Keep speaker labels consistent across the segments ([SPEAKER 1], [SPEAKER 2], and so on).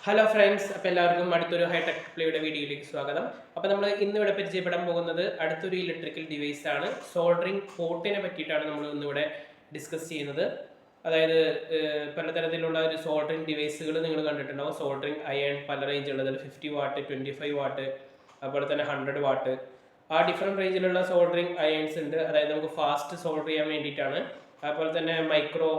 [SPEAKER 1] Hello friends, അപ്പോൾ എല്ലാവർക്കും അടുത്തൊരു ഹൈടെക് പ്ലേയുടെ വീഡിയോയിലേക്ക് സ്വാഗതം. അപ്പോൾ നമ്മൾ ഇന്നിവിടെ പരിചയപ്പെടാൻ പോകുന്നത് അടുത്തൊരു ഇലക്ട്രിക്കൽ ഡിവൈസ് ആണ്. സോൾഡറിങ് പോർട്ടിനെ പറ്റിയിട്ടാണ് നമ്മൾ ഇന്നിവിടെ ഡിസ്കസ് ചെയ്യുന്നത്. അതായത് പലതരത്തിലുള്ള ഒരു സോൾഡറിങ് ഡിവൈസുകൾ നിങ്ങൾ കണ്ടിട്ടുണ്ടാവും. സോൾഡറിങ് അയൺ പല റേഞ്ച് ഉള്ളത്, 50 വാട്ട്, 25 വാട്ട്, അതുപോലെ തന്നെ 100 വാട്ട്. ആ ഡിഫറെൻറ്റ് റേഞ്ചിലുള്ള സോൾഡറിങ് അയൺസ് ഉണ്ട്. അതായത് നമുക്ക് ഫാസ്റ്റ് സോൾഡർ ചെയ്യാൻ വേണ്ടിയിട്ടാണ്. അതുപോലെ തന്നെ മൈക്രോ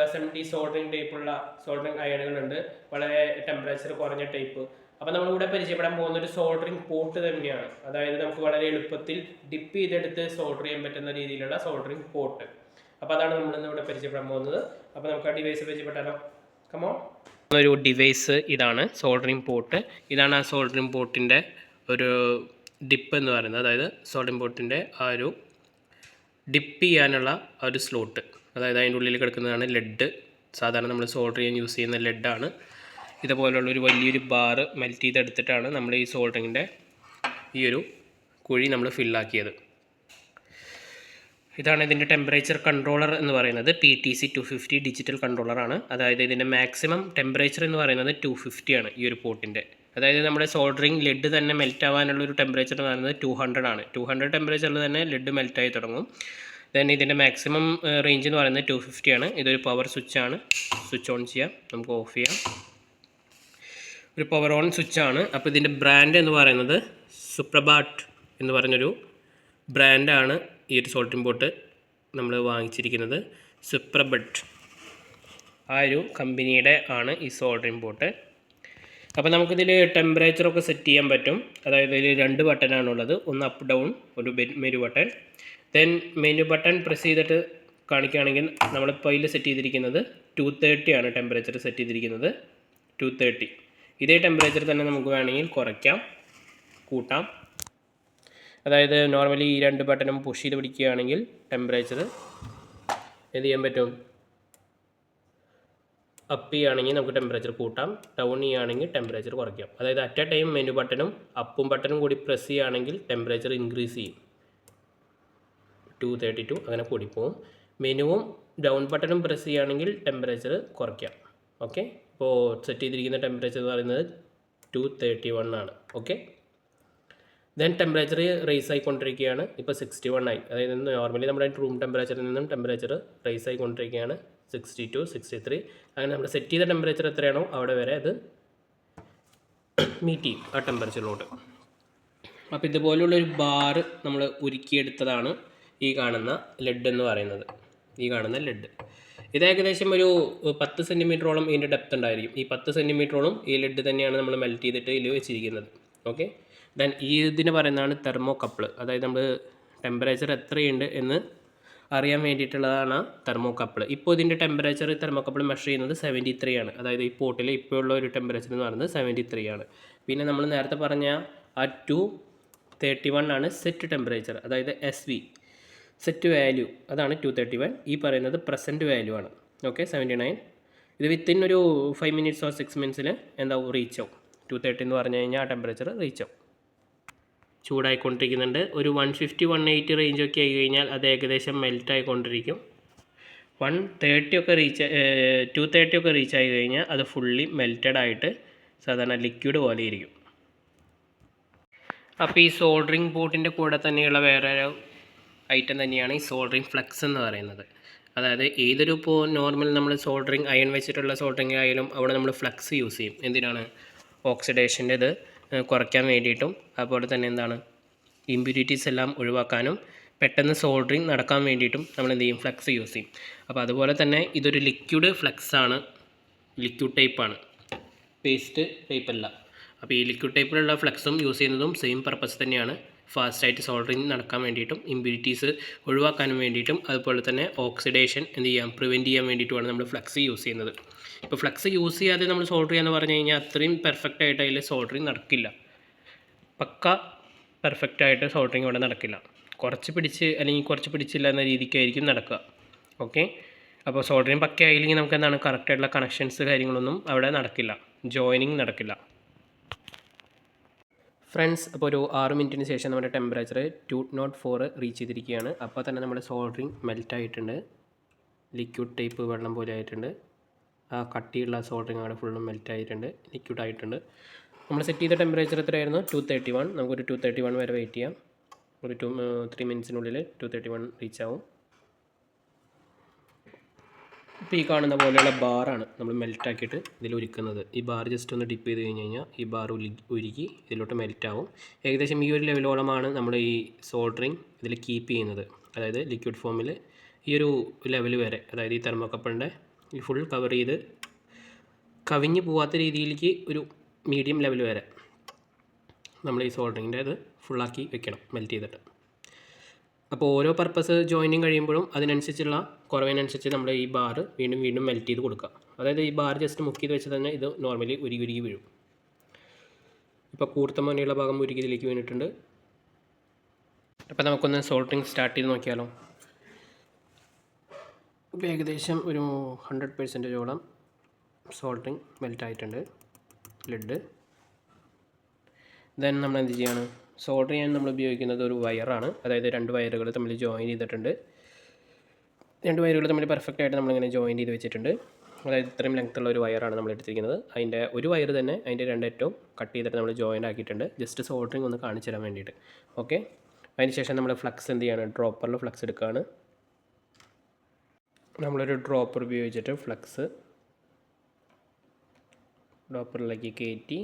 [SPEAKER 1] SMD സോൾഡറിങ് ടൈപ്പുള്ള സോൾഡറിങ് അയണുകളുണ്ട്, വളരെ ടെമ്പറേച്ചർ കുറഞ്ഞ ടൈപ്പ്. അപ്പോൾ നമ്മളിവിടെ പരിചയപ്പെടാൻ പോകുന്ന ഒരു സോൾഡറിങ് പോർട്ട് തന്നെയാണ്. അതായത് നമുക്ക് വളരെ എളുപ്പത്തിൽ ഡിപ്പ് ചെയ്തെടുത്ത് സോൾഡർ ചെയ്യാൻ പറ്റുന്ന രീതിയിലുള്ള സോൾഡറിങ് പോർട്ട്. അപ്പോൾ അതാണ് നമ്മളിന്നിവിടെ പരിചയപ്പെടാൻ പോകുന്നത്. അപ്പോൾ നമുക്ക് ആ ഡിവൈസ് പരിചയപ്പെട്ടാലോ. കമോ ഒരു ഡിവൈസ് ഇതാണ് സോൾഡറിങ് പോർട്ട്. ഇതാണ് ആ സോൾഡറിങ് പോർട്ടിൻ്റെ ഒരു ഡിപ്പ് എന്ന് പറയുന്നത്. അതായത് സോൾഡറിങ് പോർട്ടിൻ്റെ ആ ഒരു ഡിപ്പ് ചെയ്യാനുള്ള ആ ഒരു സ്ലോട്ട്. അതായത് അതിൻ്റെ ഉള്ളിൽ കിടക്കുന്നതാണ് ലെഡ്. സാധാരണ നമ്മൾ സോൾഡർ ചെയ്യാൻ യൂസ് ചെയ്യുന്ന ലെഡാണ്. ഇതുപോലുള്ളൊരു വലിയൊരു ബാറ് മെൽറ്റ് ചെയ്തെടുത്തിട്ടാണ് നമ്മൾ ഈ സോൾഡറിങ്ങിൻ്റെ ഈ ഒരു കുഴി നമ്മൾ ഫില്ലാക്കിയത്. ഇതാണ് ഇതിൻ്റെ ടെമ്പറേച്ചർ കൺട്രോളർ എന്ന് പറയുന്നത്. PTC 250 ഡിജിറ്റൽ കൺട്രോളറാണ്. അതായത് ഇതിൻ്റെ മാക്സിമം ടെമ്പറേച്ചർ എന്ന് പറയുന്നത് 250 ആണ് ഈ ഒരു പോർട്ടിൻ്റെ. അതായത് നമ്മുടെ സോൾഡറിങ് ലെഡ് തന്നെ മെൽറ്റ് ആവാനുള്ള ഒരു ടെമ്പറേച്ചർ എന്ന് പറയുന്നത് 200 ആണ്. 200 ടെമ്പറേച്ചറിൽ തന്നെ ലെഡ് മെൽറ്റായി തുടങ്ങും. ദെൻ ഇതിൻ്റെ മാക്സിമം റേഞ്ച് എന്ന് പറയുന്നത് 250 ആണ്. ഇതൊരു പവർ സ്വിച്ചാണ്. സ്വിച്ച് ഓൺ ചെയ്യാം, നമുക്ക് ഓഫ് ചെയ്യാം. ഒരു പവർ ഓൺ സ്വിച്ചാണ്. അപ്പോൾ ഇതിൻ്റെ ബ്രാൻഡ് എന്ന് പറയുന്നത് സുപ്രഭാട്ട് എന്ന് പറഞ്ഞൊരു ബ്രാൻഡാണ് ഈ ഒരു സോൾഡറിങ് പോർട്ട് നമ്മൾ വാങ്ങിച്ചിരിക്കുന്നത്. സുപ്രബട്ട് ആ ഒരു കമ്പനിയുടെ ആണ് ഈ സോൾഡറിങ് പോർട്ട്. അപ്പോൾ നമുക്കിതിൽ ടെമ്പറേച്ചറൊക്കെ സെറ്റ് ചെയ്യാൻ പറ്റും. അതായത് ഇതിൽ 2 ബട്ടനാണുള്ളത്. ഒന്ന് അപ്പ് ഡൗൺ, ഒരു menu button. Then menu button press ചെയ്തിട്ട് കാണിക്കുകയാണെങ്കിൽ നമ്മളിപ്പോൾ അതിൽ സെറ്റ് ചെയ്തിരിക്കുന്നത് 230 ആണ് ടെമ്പറേച്ചർ സെറ്റ് ചെയ്തിരിക്കുന്നത്. 230. ഇതേ ടെമ്പറേച്ചർ തന്നെ നമുക്ക് വേണമെങ്കിൽ കുറയ്ക്കാം, കൂട്ടാം. അതായത് നോർമലി ഈ 2 ബട്ടണും പുഷ് ചെയ്ത് പിടിക്കുകയാണെങ്കിൽ ടെമ്പറേച്ചർ എന്ത് ചെയ്യാൻ പറ്റും, അപ്പ് ചെയ്യുകയാണെങ്കിൽ നമുക്ക് ടെമ്പറേച്ചർ കൂട്ടാം, ഡൗൺ ചെയ്യുകയാണെങ്കിൽ ടെമ്പറേച്ചർ കുറയ്ക്കാം. അതായത് അറ്റ് എ ടൈം മെനു ബട്ടണും അപ്പും ബട്ടണും കൂടി പ്രസ് ചെയ്യുകയാണെങ്കിൽ ടെമ്പറേച്ചർ ഇൻക്രീസ് ചെയ്യും, 232 അങ്ങനെ കൂടിപ്പോവും. മെനുവും ഡൗൺ ബട്ടണും പ്രസ് ചെയ്യുകയാണെങ്കിൽ ടെമ്പറേച്ചർ കുറയ്ക്കാം. ഓക്കെ, ഇപ്പോൾ സെറ്റ് ചെയ്തിരിക്കുന്ന ടെമ്പറേച്ചർ എന്ന് പറയുന്നത് 231 ആണ്. ഓക്കെ, ദെൻ ടെമ്പറേച്ചർ റേസ് ആയിക്കൊണ്ടിരിക്കുകയാണ്. ഇപ്പോൾ 61 ആയി. അതായത് നോർമലി നമ്മുടെ റൂം ടെമ്പറേച്ചറിൽ നിന്നും ടെമ്പറേച്ചർ റേസ് ആയിക്കൊണ്ടിരിക്കുകയാണ്. 62, 63 അങ്ങനെ നമ്മൾ സെറ്റ് ചെയ്ത ടെമ്പറേച്ചർ എത്രയാണോ അവിടെ വരെ അത് മീറ്റ് ചെയ്യും ആ ടെമ്പറേച്ചറിലോട്ട്. അപ്പോൾ ഇതുപോലുള്ളൊരു ബാർ നമ്മൾ ഉരുക്കിയെടുത്തതാണ് ഈ കാണുന്ന ലെഡ് എന്ന് പറയുന്നത്. ഈ കാണുന്ന ലെഡ് ഇത് ഏകദേശം ഒരു 10 സെൻറ്റിമീറ്ററോളം ഇതിൻ്റെ ഡെപ്ത് ഉണ്ടായിരിക്കും. ഈ 10 സെൻറ്റിമീറ്ററോളം ഈ ലെഡ് തന്നെയാണ് നമ്മൾ മെൽറ്റ് ചെയ്തിട്ട് ഇതിൽ വെച്ചിരിക്കുന്നത്. ഓക്കെ, ദെൻ ഈ ഇതിന് പറയുന്നതാണ് തെർമോ കപ്പിൾ. അതായത് നമ്മൾ ടെമ്പറേച്ചർ എത്രയുണ്ട് എന്ന് അറിയാൻ വേണ്ടിയിട്ടുള്ളതാണ് തെർമോ കപ്പിൾ. ഇപ്പോൾ ഇതിൻ്റെ ടെമ്പറേച്ചർ തെർമോ കപ്പിൾ മെഷർ ചെയ്യുന്നത് 73 ആണ്. അതായത് ഈ പോർട്ടിൽ ഇപ്പോൾ ഉള്ള ഒരു ടെമ്പറേച്ചർ എന്ന് പറയുന്നത് 73 ആണ്. പിന്നെ നമ്മൾ നേരത്തെ പറഞ്ഞ ആ 231 ആണ് സെറ്റ് ടെമ്പറേച്ചർ. അതായത് SV സെറ്റ് വാല്യൂ, അതാണ് 231. ഈ പറയുന്നത് പ്രസൻറ്റ് വാല്യൂ ആണ്. ഓക്കെ, 79. ഇത് വിത്തിൻ ഒരു 5 മിനിറ്റ്സ് ഓർ 6 മിനിറ്റ്സിൽ എന്താവും, റീച്ച് ആവും. 230 എന്ന് പറഞ്ഞു കഴിഞ്ഞാൽ ആ ടെമ്പറേച്ചർ റീച്ച് ആവും. ചൂടായിക്കൊണ്ടിരിക്കുന്നുണ്ട്. ഒരു 150, 180 റേഞ്ചൊക്കെ ആയി കഴിഞ്ഞാൽ അത് ഏകദേശം മെൽറ്റ് ആയിക്കൊണ്ടിരിക്കും. 130 ഒക്കെ 230 ഒക്കെ റീച്ച് ആയി കഴിഞ്ഞാൽ അത് ഫുള്ളി മെൽറ്റഡ് ആയിട്ട് സാധാരണ ലിക്വിഡ് പോലെ ഇരിക്കും. അപ്പോൾ ഈ സോൾഡറിങ് പോർട്ടിൻ്റെ കൂടെ തന്നെയുള്ള വേറൊരു ഐറ്റം തന്നെയാണ് ഈ സോൾഡറിങ് ഫ്ലക്സ് എന്ന് പറയുന്നത്. അതായത് ഏതൊരു ഇപ്പോൾ നോർമൽ നമ്മൾ സോൾഡറിങ് അയൺ വെച്ചിട്ടുള്ള സോൾഡറിങ് ആയാലും അവിടെ നമ്മൾ ഫ്ലക്സ് യൂസ് ചെയ്യും. എന്തിനാണ്, ഓക്സിഡേഷൻ്റെ ഇത് കുറയ്ക്കാൻ വേണ്ടിയിട്ടും അതുപോലെ തന്നെ എന്താണ് ഇമ്പ്യൂരിറ്റീസ് എല്ലാം ഒഴിവാക്കാനും പെട്ടെന്ന് സോൾഡറിങ് നടക്കാൻ വേണ്ടിയിട്ടും നമ്മൾ എന്ത് ചെയ്യും, ഫ്ലക്സ് യൂസ് ചെയ്യും. അപ്പോൾ അതുപോലെ തന്നെ ഇതൊരു ലിക്വിഡ് ഫ്ലക്സ് ആണ്, ലിക്വിഡ് ടൈപ്പാണ്, പേസ്റ്റ് ടൈപ്പല്ല. അപ്പോൾ ഈ ലിക്വിഡ് ടൈപ്പിലുള്ള ഫ്ലക്സും യൂസ് ചെയ്യുന്നതും സെയിം പർപ്പസ് തന്നെയാണ്. ഫാസ്റ്റായിട്ട് സോൾഡറിങ് നടക്കാൻ വേണ്ടിയിട്ടും ഇമ്പ്യൂരിറ്റീസ് ഒഴിവാക്കാനും വേണ്ടിയിട്ടും അതുപോലെ തന്നെ ഓക്സിഡേഷൻ എന്ത് ചെയ്യാം, പ്രിവെൻറ്റ് ചെയ്യാൻ വേണ്ടിയിട്ടുമാണ് നമ്മൾ ഫ്ലക്സ് യൂസ് ചെയ്യുന്നത്. ഇപ്പോൾ ഫ്ലക്സ് യൂസ് ചെയ്യാതെ നമ്മൾ സോൾഡർ ചെയ്യാന്ന് പറഞ്ഞു കഴിഞ്ഞാൽ അത്രയും പെർഫെക്റ്റ് ആയിട്ട് അതിൽ സോൾഡറിങ് നടക്കില്ല. പക്ക പെർഫെക്റ്റ് ആയിട്ട് സോൾഡറിങ് ഇവിടെ നടക്കില്ല. കുറച്ച് പിടിച്ച് അല്ലെങ്കിൽ കുറച്ച് പിടിച്ചില്ല എന്ന രീതിക്കായിരിക്കും നടക്കുക. ഓക്കെ, അപ്പോൾ സോൾഡറിങ് പക്ക ആയില്ലെങ്കിൽ നമുക്ക് എന്താണ് കറക്റ്റായിട്ടുള്ള കണക്ഷൻസ് കാര്യങ്ങളൊന്നും അവിടെ നടക്കില്ല, ജോയിനിങ് നടക്കില്ല. ഫ്രണ്ട്സ്, അപ്പോൾ ഒരു 6 മിനിറ്റിന് ശേഷം നമ്മുടെ ടെമ്പറേച്ചർ 204 റീച്ച് ചെയ്തിരിക്കുകയാണ്. അപ്പോൾ തന്നെ നമ്മുടെ സോൾഡറിങ് മെൽറ്റ് ആയിട്ടുണ്ട്, ലിക്വിഡ് ടൈപ്പ് വെള്ളം പോലെ ആയിട്ടുണ്ട്. ആ കട്ടിയുള്ള സോൾഡറിങ് അവിടെ ഫുള്ളും മെൽറ്റ് ആയിട്ടുണ്ട്, ലിക്വിഡ് ആയിട്ടുണ്ട്. നമ്മൾ സെറ്റ് ചെയ്ത ടെമ്പറേച്ചർ എത്രയായിരുന്നു? 231. നമുക്കൊരു 231 വരെ വെയിറ്റ് ചെയ്യാം. ഒരു 3 മിനിറ്റ്സിനുള്ളിൽ 231 റീച്ച് ആവും. ഇപ്പോൾ ഈ കാണുന്ന പോലെയുള്ള ബാറാണ് നമ്മൾ മെൽറ്റാക്കിയിട്ട് ഇതിൽ ഉരുക്കുന്നത്. ഈ ബാർ ജസ്റ്റ് ഒന്ന് ഡിപ്പ് ചെയ്ത് കഴിഞ്ഞ് കഴിഞ്ഞാൽ ഈ ബാർ ഉരുക്കി ഇതിലോട്ട് മെൽറ്റ് ആവും. ഏകദേശം ഈ ഒരു ലെവലോളമാണ് നമ്മൾ ഈ സോൾഡറിങ് ഇതിൽ കീപ്പ് ചെയ്യുന്നത്. അതായത് ലിക്വിഡ് ഫോമിൽ ഈ ഒരു ലെവൽ വരെ, അതായത് ഈ തെർമോകപ്പിളിൻ്റെ ഈ ഫുൾ കവർ ചെയ്ത് കവിഞ്ഞ് പോവാത്ത രീതിയിലേക്ക് ഒരു മീഡിയം ലെവൽ വരെ നമ്മൾ ഈ സോൾഡറിങ്ങിൻ്റെ അത് ഫുള്ളാക്കി വെക്കണം മെൽറ്റ് ചെയ്തിട്ട്. അപ്പോൾ ഓരോ പർപ്പസ് ജോയിനിങ് കഴിയുമ്പോഴും അതിനനുസരിച്ചുള്ള കുറവിനനുസരിച്ച് നമ്മൾ ഈ ബാർ വീണ്ടും വീണ്ടും മെൽറ്റ് ചെയ്ത് കൊടുക്കുക. അതായത് ഈ ബാർ ജസ്റ്റ് മുക്കി ചെയ്ത് വെച്ച് തന്നെ ഇത് നോർമലി ഉരുകി വീഴും. ഇപ്പോൾ കൂർത്ത മുന്നേയുള്ള ഭാഗം ഉരുകിയതിലേക്ക് വീണിട്ടുണ്ട്. അപ്പോൾ നമുക്കൊന്ന് സോൾഡറിങ് സ്റ്റാർട്ട് ചെയ്ത് നോക്കിയാലോ. ഇപ്പോൾ ഏകദേശം ഒരു 100% സോൾഡറിങ് മെൽറ്റ് ആയിട്ടുണ്ട് ലെഡ്. ദെൻ നമ്മൾ എന്ത് ചെയ്യാണ്, സോൾഡർ ചെയ്യാൻ നമ്മൾ ഉപയോഗിക്കുന്നത് ഒരു വയറാണ്. അതായത് 2 വയറുകൾ തമ്മിൽ ജോയിൻ ചെയ്തിട്ടുണ്ട്. 2 വയറുകൾ തമ്മിൽ പെർഫെക്റ്റ് ആയിട്ട് നമ്മളിങ്ങനെ ജോയിൻ ചെയ്ത് വെച്ചിട്ടുണ്ട്. അതായത് ഇത്രയും ലെങ്ത്തുള്ള ഒരു വയറാണ് നമ്മൾ എടുത്തിരിക്കുന്നത്. അതിൻ്റെ ഒരു വയർ തന്നെ അതിൻ്റെ 2 അറ്റവും കട്ട് ചെയ്തിട്ട് നമ്മൾ ജോയിൻ ആക്കിയിട്ടുണ്ട്, ജസ്റ്റ് സോൾഡറിങ് ഒന്ന് കാണിച്ചു തരാൻ വേണ്ടിയിട്ട്. ഓക്കെ, അതിന് ശേഷം നമ്മൾ ഫ്ലക്സ് എന്ത് ചെയ്യാണ്, ഡ്രോപ്പറിൽ ഫ്ലക്സ് എടുക്കുകയാണ്. നമ്മളൊരു ഡ്രോപ്പർ ഉപയോഗിച്ചിട്ട് ഫ്ലക്സ് ഡ്രോപ്പറിലേക്ക് കയറ്റി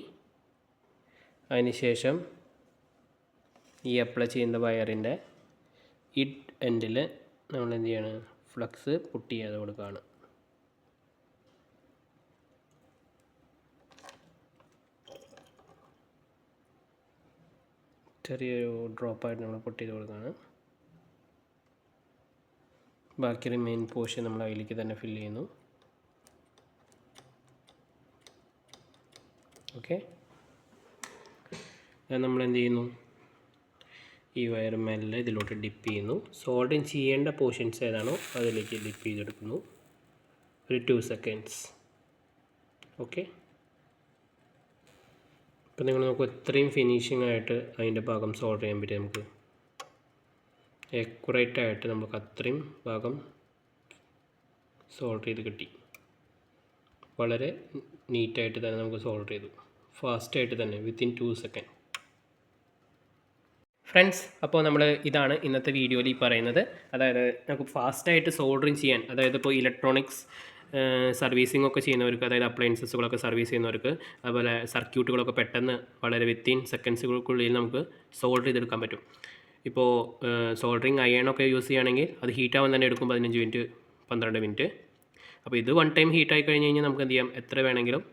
[SPEAKER 1] അതിന് ശേഷം ഈ അപ്ലൈ ചെയ്യുന്ന വയറിൻ്റെ ഈ എൻഡിൽ നമ്മൾ എന്ത് ചെയ്യാണ്, ഫ്ലക്സ് പുട്ട് ചെയ്യാതെ കൊടുക്കുകയാണ്. ചെറിയൊരു ഡ്രോപ്പായിട്ട് നമ്മൾ പുട്ട് ചെയ്ത് കൊടുക്കുകയാണ്. ബാക്കി റിമെയിൻ പോർഷൻ നമ്മൾ അതിലേക്ക് തന്നെ ഫില്ല് ചെയ്യുന്നു. ഓക്കെ, നമ്മൾ എന്ത് ചെയ്യുന്നു, ഈ വയർ മെല്ലെ ഇതിലോട്ട് ഡിപ്പ് ചെയ്യുന്നു. സോൾഡറിങ് ചെയ്യേണ്ട പോർഷൻസ് ഏതാണോ അതിലേക്ക് ഡിപ്പ് ചെയ്തെടുക്കുന്നു. ഒരു 2 സെക്കൻഡ്സ്. ഓക്കെ, ഇപ്പം നിങ്ങൾ നമുക്ക് എത്രയും ഫിനിഷിംഗ് ആയിട്ട് അതിൻ്റെ ഭാഗം സോൾഡർ ചെയ്യാൻ പറ്റും. നമുക്ക് ആക്യുറേറ്റ് ആയിട്ട് നമുക്ക് അത്രയും ഭാഗം സോൾഡർ ചെയ്ത് കിട്ടി. വളരെ നീറ്റായിട്ട് തന്നെ നമുക്ക് സോൾഡർ ചെയ്തു, ഫാസ്റ്റായിട്ട് തന്നെ, വിത്തിൻ 2 സെക്കൻഡ്. ഫ്രണ്ട്സ്, അപ്പോൾ നമ്മൾ ഇതാണ് ഇന്നത്തെ വീഡിയോയിൽ ഈ പറയുന്നത്. അതായത് നമുക്ക് ഫാസ്റ്റായിട്ട് സോൾഡറിങ് ചെയ്യാൻ, അതായത് ഇപ്പോൾ ഇലക്ട്രോണിക്സ് സർവീസിംഗ് ഒക്കെ ചെയ്യുന്നവർക്ക്, അതായത് അപ്ലയൻസസുകളൊക്കെ സർവീസ് ചെയ്യുന്നവർക്ക്, അതുപോലെ സർക്യൂട്ടുകളൊക്കെ പെട്ടെന്ന് വളരെ വിത്തിൻ സെക്കൻഡ്സുകൾക്കുള്ളിൽ നമുക്ക് സോൾഡർ ചെയ്തെടുക്കാൻ പറ്റും. ഇപ്പോൾ സോൾഡറിങ് അയണൊക്കെ യൂസ് ചെയ്യുകയാണെങ്കിൽ അത് ഹീറ്റാവാൻ തന്നെ എടുക്കും 15 മിനിറ്റ് 12 മിനിറ്റ്. അപ്പോൾ ഇത് 1 ടൈം ഹീറ്റായി കഴിഞ്ഞ് കഴിഞ്ഞാൽ നമുക്ക് എന്ത് ചെയ്യാം, എത്ര വേണമെങ്കിലും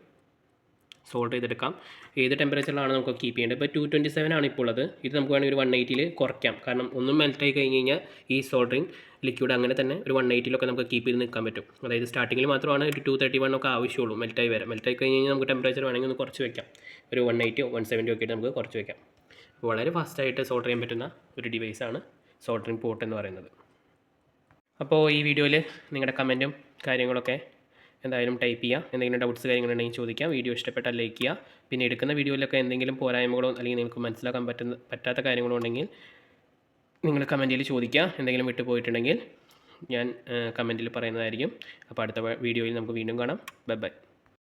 [SPEAKER 1] സോൾഡർ ചെയ്തെടുക്കാം. ഏത് ടെമ്പറേച്ചറിലാണ് നമുക്ക് കീപ്പ് ചെയ്യേണ്ടത്. ഇപ്പോൾ 227 ആണ് ഇപ്പോൾ ഉള്ളത്. ഇത് നമുക്ക് വേണമെങ്കിൽ ഒരു 180 കുറയ്ക്കാം. കാരണം ഒന്നും മെൽറ്റായി കഴിഞ്ഞ് കഴിഞ്ഞാൽ ഈ സോൾഡറിങ് ലിക്വിഡ് അങ്ങനെ തന്നെ ഒരു 180 നമുക്ക് കീപ്പ് ചെയ്ത് നിൽക്കാൻ പറ്റും. അതായത് സ്റ്റാർട്ടിങ്ങിൽ മാത്രമാണ് ഒരു 231 ഒക്കെ ആവശ്യമുള്ളൂ മെൽറ്റായി വരെ. മെൽറ്റായി കഴിഞ്ഞ് കഴിഞ്ഞാൽ നമുക്ക് ടെമ്പറേച്ചർ വേണമെങ്കിൽ ഒന്ന് കുറച്ച് വയ്ക്കാം. ഒരു 180 170 ഒക്കെ നമുക്ക് കുറച്ച് വയ്ക്കാം. വളരെ ഫാസ്റ്റായിട്ട് സോൾഡർ ചെയ്യാൻ പറ്റുന്ന ഒരു ഡിവൈസാണ് സോൾഡറിങ് പോർട്ട് എന്ന് പറയുന്നത്. അപ്പോൾ ഈ വീഡിയോയിൽ നിങ്ങളുടെ കമൻറ്റും കാര്യങ്ങളൊക്കെ എന്തായാലും ടൈപ്പ് ചെയ്യുക. എന്തെങ്കിലും ഡൗട്ട്സ് കാര്യങ്ങളുണ്ടെങ്കിൽ ചോദിക്കാം. വീഡിയോ ഇഷ്ടപ്പെട്ടാൽ ലൈക്ക് ചെയ്യുക. പിന്നെ എടുക്കുന്ന വീഡിയോയിലൊക്കെ എന്തെങ്കിലും പോരായ്മകളോ അല്ലെങ്കിൽ നിങ്ങൾക്ക് മനസ്സിലാക്കാൻ പറ്റാത്ത കാര്യങ്ങളോ ഉണ്ടെങ്കിൽ നിങ്ങൾ കമൻറ്റിൽ ചോദിക്കുക. എന്തെങ്കിലും വിട്ടു പോയിട്ടുണ്ടെങ്കിൽ ഞാൻ കമൻറ്റിൽ പറയുന്നതായിരിക്കും. അപ്പോൾ അടുത്ത വീഡിയോയിൽ നമുക്ക് വീണ്ടും കാണാം. Bye bye.